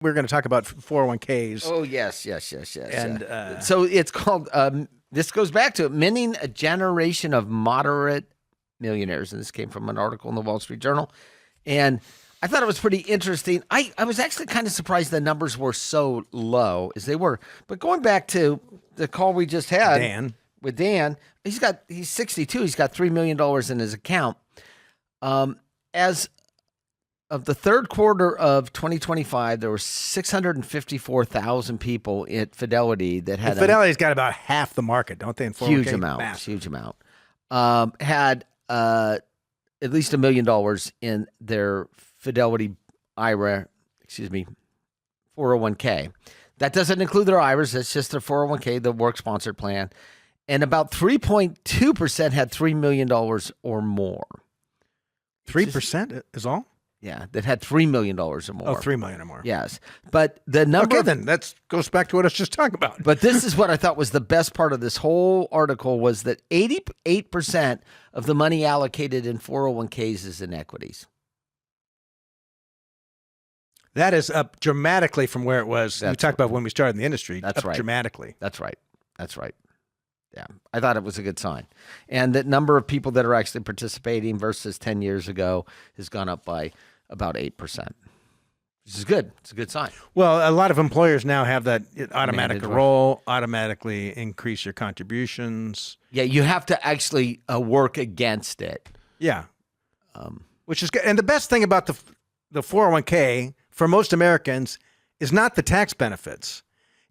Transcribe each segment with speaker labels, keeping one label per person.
Speaker 1: we're going to talk about 401ks.
Speaker 2: Oh, yes.
Speaker 1: And
Speaker 2: so it's called, this goes back to Minting a Generation of Moderate Millionaires. And this came from an article in the Wall Street Journal. And I thought it was pretty interesting. I was actually kind of surprised the numbers were so low as they were. But going back to the call we just had with Dan, he's 62. He's got $3 million in his account. As of the third quarter of 2025, there were 654,000 people at Fidelity that had
Speaker 1: Fidelity's got about half the market, don't they? In 401k?
Speaker 2: Huge amount. Had at least $1 million in their Fidelity 401k. That doesn't include their IRAs. That's just their 401k, the work sponsored plan. And about 3.2% had $3 million or more.
Speaker 1: 3% is all?
Speaker 2: Yeah, that had $3 million or more.
Speaker 1: Oh, $3 million or more.
Speaker 2: Yes. But the number...
Speaker 1: Okay, then that goes back to what I was just talking about.
Speaker 2: But this is what I thought was the best part of this whole article was that 88% of the money allocated in 401ks is in equities.
Speaker 1: That is up dramatically from where it was. We talked about when we started in the industry.
Speaker 2: That's right.
Speaker 1: Dramatically.
Speaker 2: That's right. Yeah, I thought it was a good sign. And the number of people that are actually participating versus 10 years ago has gone up by about 8%. This is good. It's a good sign.
Speaker 1: Well, a lot of employers now have that automatic roll, automatically increase your contributions.
Speaker 2: Yeah, you have to actually work against it.
Speaker 1: Yeah, which is good. And the best thing about the 401k for most Americans is not the tax benefits.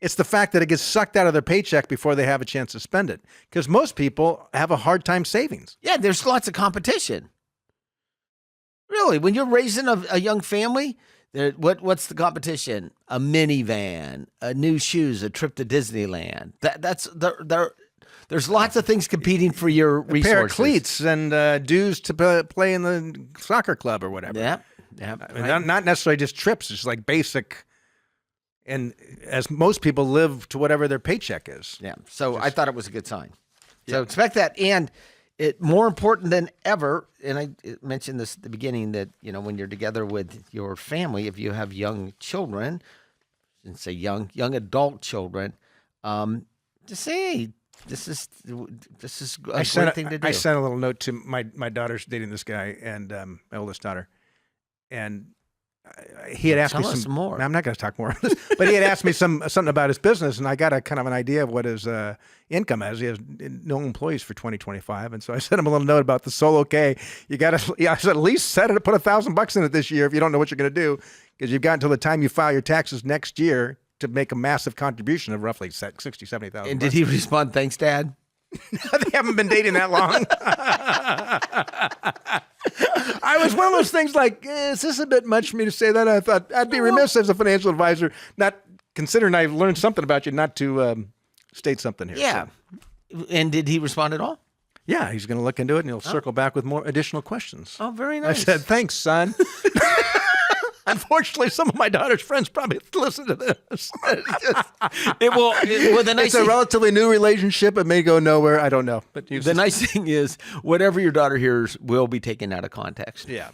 Speaker 1: It's the fact that it gets sucked out of their paycheck before they have a chance to spend it. Because most people have a hard time savings.
Speaker 2: Yeah, there's lots of competition. Really, when you're raising a young family, what's the competition? A minivan, new shoes, a trip to Disneyland. There's lots of things competing for your resources.
Speaker 1: A pair of cleats and dues to play in the soccer club or whatever.
Speaker 2: Yeah.
Speaker 1: I mean, not necessarily just trips. It's like basic... And as most people live to whatever their paycheck is.
Speaker 2: Yeah. So I thought it was a good sign. So expect that. And it more important than ever, and I mentioned this at the beginning, that, when you're together with your family, if you have young children, and say young adult children, just say, hey, this is a great thing to do.
Speaker 1: I sent a little note to my daughter's dating this guy, and my oldest daughter. And he had asked me some
Speaker 2: more.
Speaker 1: No, I'm not going to talk more, but he had asked me something about his business, and I got a kind of an idea of what his income is. He has no employees for 2025, and so I sent him a little note about the solo K. I said at least set it, put $1,000 in it this year if you don't know what you're going to do, because you've got until the time you file your taxes next year to make a massive contribution of roughly $70,000.
Speaker 2: And did he respond, "Thanks, Dad"?
Speaker 1: They haven't been dating that long. I was one of those things like, is this a bit much for me to say that? I thought I'd be remiss as a financial advisor, not considering I've learned something about you, not to state something here.
Speaker 2: Yeah. So. And did he respond at all?
Speaker 1: Yeah, he's going to look into it, and he'll circle back with more additional questions.
Speaker 2: Oh, very nice.
Speaker 1: I said, thanks, son. Unfortunately, some of my daughter's friends probably listen to this. It's a relatively new relationship. It may go nowhere. I don't know. But
Speaker 2: the nice thing is, whatever your daughter hears will be taken out of context.
Speaker 1: Yeah.